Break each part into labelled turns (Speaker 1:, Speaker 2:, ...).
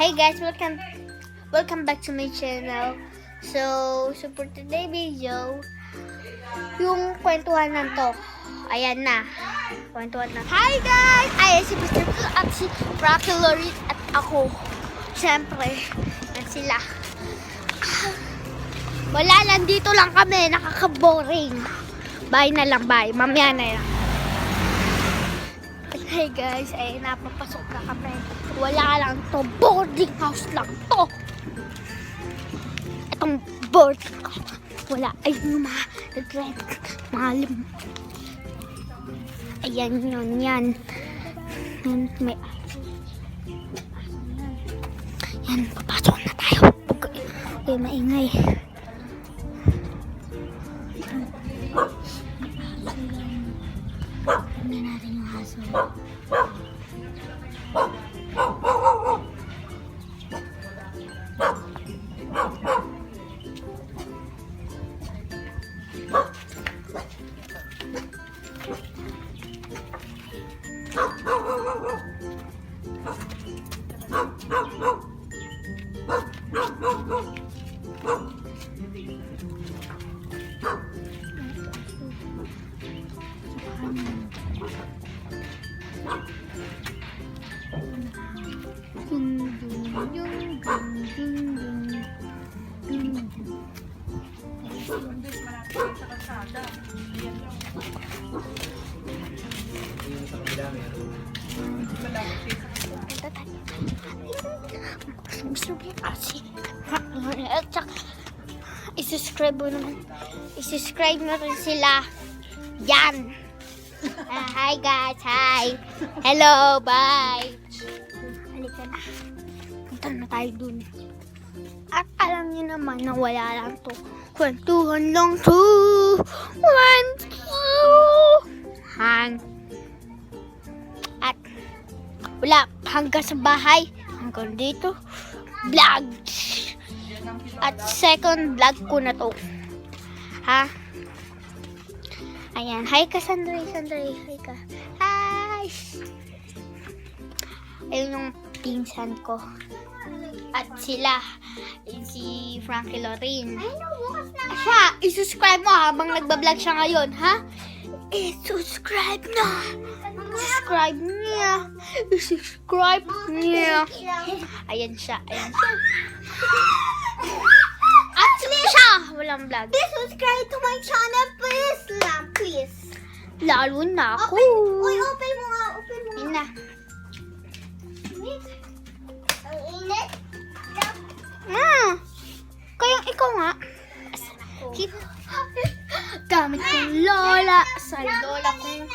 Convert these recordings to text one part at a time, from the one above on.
Speaker 1: Hey guys, welcome back to my channel. So for today video, yung kwentuhan na to. Ayan na. Kwentuhan na. Hi guys! Ayan si Mr. at si Rocky Lorit at ako. Siyempre, yan sila. Wala lang, dito lang kami. Nakaka-boring. Bye na lang, bye. Mamaya na lang. Hey guys, ay napapasok na kami. Wala lang to, boarding house lang to. Itong boarding house. Wala, ay yung mga malim. Ayan yun, yan. May yan, papasok na tayo. Okay, maingay. Tignan natin yung aso. I-subscribe mo rin sila. Yan. Hi guys, hi. Hello, bye. Halika na. Punta na tayo dun. At alam niyo naman na wala lang to. Kwentuhan lang to. At wala hanggang sa bahay. Hanggang dito. Vlog. At second vlog ko na to. Ha? Ayan. Hi ka, Sandray. Hi ka. Hi! Ayun yung pinsan ko. At sila. Si Frankie Lorin. Siya, i-subscribe mo habang nagbablog siya ngayon, ha? I-subscribe na. Subscribe niya. I-subscribe niya. Ayan siya. At siya, walang vlog.
Speaker 2: Please subscribe to my channel, please. Please.
Speaker 1: Lalo na ako.
Speaker 2: Open mo nga.
Speaker 1: Yun na.
Speaker 2: Ang init.
Speaker 1: Kayang ikaw nga. Gamit kong lola. Sa lola kong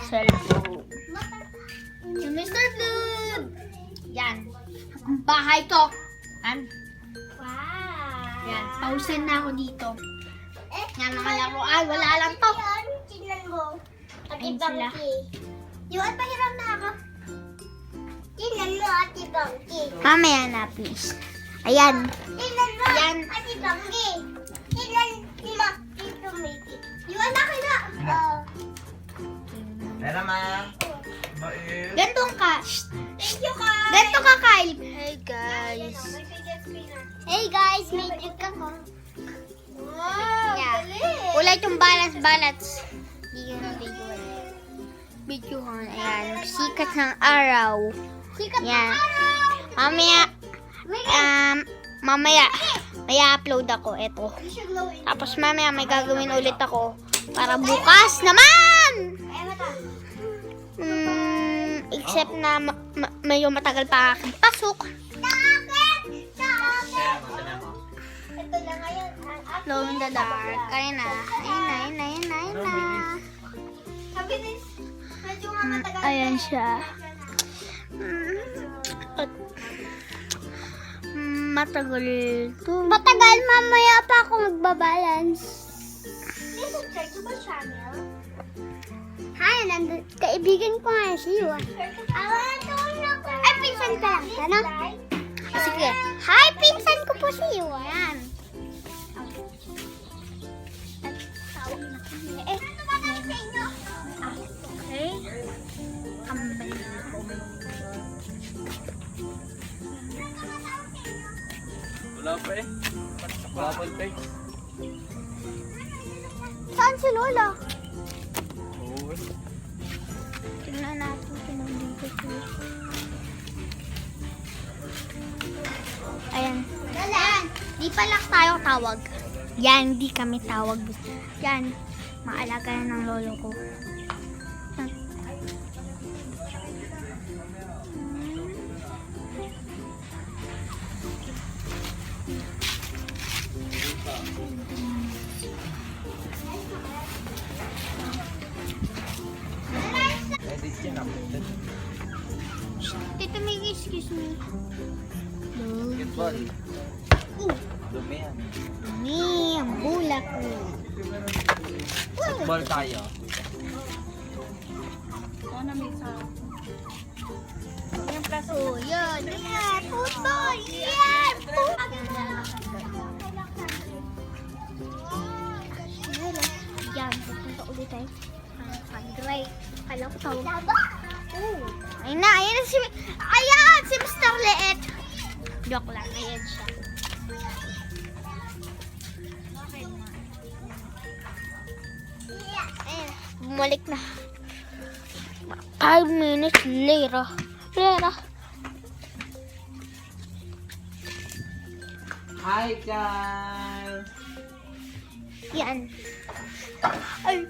Speaker 1: cellphone. Yung Mr. Blood. Yan. Ang bahay to.
Speaker 2: Wow.
Speaker 1: Yan. Pausan na ako dito. Yan mga laruan. Wala lang to.
Speaker 2: Tignan mo.
Speaker 1: Ayun sila.
Speaker 2: Yung at pahiram na ako. Tignan mo, Ate Bangki.
Speaker 1: Mamaya na, please. Ayan.
Speaker 2: Tignan mo,
Speaker 1: Yan.
Speaker 2: Ate Bangki. Tignan mo, Tito Mickey. Yung anak ko na.
Speaker 3: Pera ma. Bait.
Speaker 1: Gantong ka.
Speaker 2: Thank you, Kyle.
Speaker 1: Ganto ka, Kyle. Hey, guys.
Speaker 2: Hey, guys. May trick ako. Wow,
Speaker 1: Yeah.
Speaker 2: galing.
Speaker 1: Wala itong balance. Hindi yun ang videohan. Ayan. Sikat ng araw.
Speaker 2: Sikat
Speaker 1: Yan.
Speaker 2: ng araw.
Speaker 1: Mamaya, may upload ako. Eto.
Speaker 2: You should know it.
Speaker 1: Tapos mamaya may gagawin ulit ako. Para bukas naman!
Speaker 2: Ay, mata.
Speaker 1: Except na medyo matagal pa aking pasok.
Speaker 2: Sakit! Sakit!
Speaker 3: Pera mo, tignan mo.
Speaker 2: Ito na ngayon.
Speaker 1: Glow in the dark. Ayun na. Ayun na.
Speaker 2: Sabi ni, medyo nga matagal.
Speaker 1: Ayan siya. Matagal to.
Speaker 2: Matagal, mamaya pa ako magbabalance. Please subscribe to my channel. Hi, kaibigan ko nga si Yuan. Ay, pinsan ka lang, ano?
Speaker 1: Sige.
Speaker 2: Hi, pinsan ko po si Yuan.
Speaker 1: Okay. Kambal.
Speaker 3: Wala pa eh. Wala pa eh.
Speaker 1: Saan si Lola?
Speaker 3: Oo.
Speaker 1: Tingnan natin kung nandito siya. Ayan.
Speaker 2: Dalan!
Speaker 1: Di pala tayo tawag. Yan, di kami tawag. Yan, maalaga na ng lolo ko. Yan.
Speaker 3: Edit yun ako.
Speaker 1: Tito, may excuse me.
Speaker 3: Basketball. Dumi yan.
Speaker 1: Dumi, ang bulak ko.
Speaker 3: Football tayo.
Speaker 1: Yung plaso, yun. Yan, football. Yan, football. Yan, pupunta ulit tayo. Great. Kala ko tawag. Ayun na, ayan na si... Ayan, si Mr. Leet. Joke lang, ayan siya. Ayan, bumalik na. 5 minutes later.
Speaker 3: Hi guys!
Speaker 1: Yan. Ay,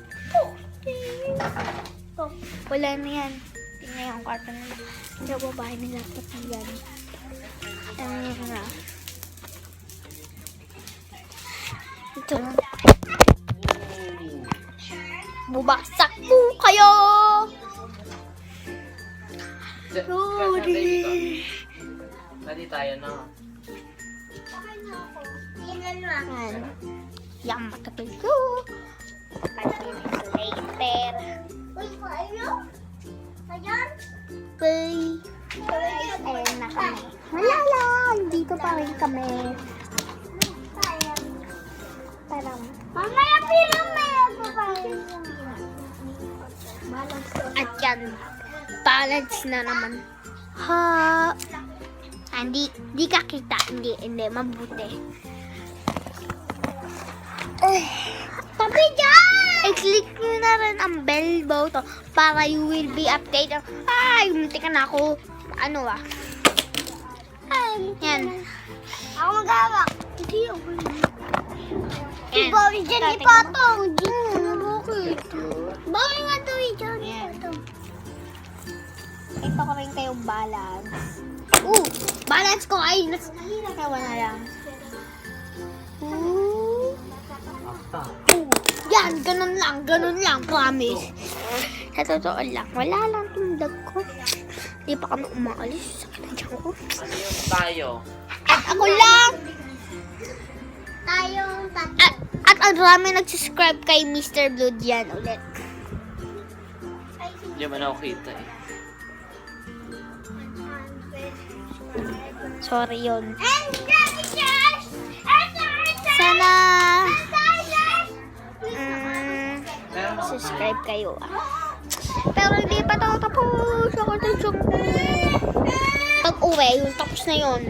Speaker 1: oh, wala na yan. Tingnan yung kwarto nila. Sa babae nila pati yan. Ayan na. Ito na. Bubaksak po kayo! Sorry.
Speaker 3: Dali tayo na.
Speaker 1: Yan. Yang matagal ko. 5 minutes later.
Speaker 2: Uy, kayo? Ayan?
Speaker 1: Bye. Ayan na kami. Wala lang. Dito pa rin kami. Parang.
Speaker 2: Mamaya pinamaya ko pa rin.
Speaker 1: At yan. Balance na naman. Ha. Hindi ka kita. Hindi. Mabuti.
Speaker 2: Papi dyan!
Speaker 1: I-click nyo na rin ang bell button para you will be updated. Ay, muntik na ako. Ano ah? Yan.
Speaker 2: Ako mag-hawak. Hindi ako.
Speaker 1: Yan.
Speaker 2: Bawal dyan ni Patong.
Speaker 1: Bakit?
Speaker 2: Bawal nga to dyan.
Speaker 1: Yan. Ito ko rin kayong balance. Balance ko ay nakawa na lang. Yan, ganun lang, promise. Sa totoo lang, wala lang tindag ko. Hindi pa kami umaalis. Sakit ang tiyan ko.
Speaker 3: Ano yung tayo?
Speaker 1: At ako lang!
Speaker 2: Tayong tatlo.
Speaker 1: At ang dami nag-subscribe kay Mr. Blood yan ulit.
Speaker 3: Hindi man ako kita eh.
Speaker 1: Sorry yun.
Speaker 2: And George!
Speaker 1: Sana subscribe kayo Pero hindi pa ito tapos. Ako na siyang pag uwi, yung tapos na yun.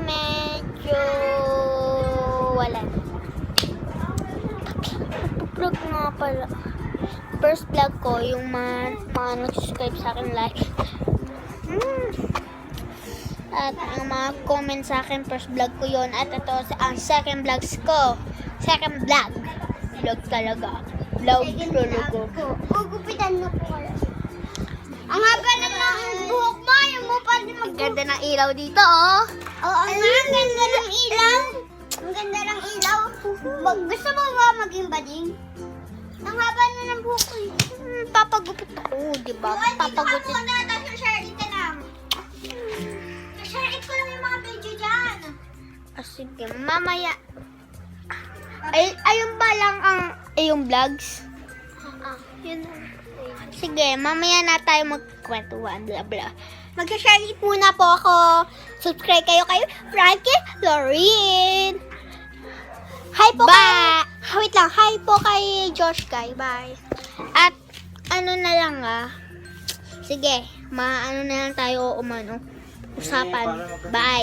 Speaker 1: Medyo wala. Vlog nga pala. First vlog ko, yung mga nag-subscribe sa akin like. At ang mga comment sa akin, first vlog ko yon. At ito ang second vlogs ko. Second vlog. Vlog talaga. Vlog talaga.
Speaker 2: Gugupitan mo po kayo. Ang haba na ng buhok mo, yung mo pa din
Speaker 1: Ang ganda ng ilaw dito, oh.
Speaker 2: Oo, ang ganda ng ilaw. Ang ganda ng ilaw. Gusto mo ba maging bading? Ang haba na ng buhok ko eh.
Speaker 1: Papagupit ako, di ba? Papagupit.
Speaker 2: Dito na, tapos share it lang. Share it ko lang yung mga video dyan.
Speaker 1: Sige, mamaya. Ayun ba lang ang yung vlogs?
Speaker 2: Yun.
Speaker 1: Sige, mamaya na tayo magkwentuhan, bla bla. Mag-share it muna po ako. Subscribe kayo kay Frankie Lorin. Hi po kay... Wait lang, hi po kay Josh Guy. Bye. At ano na lang sige, maano na lang tayo usapan. Bye.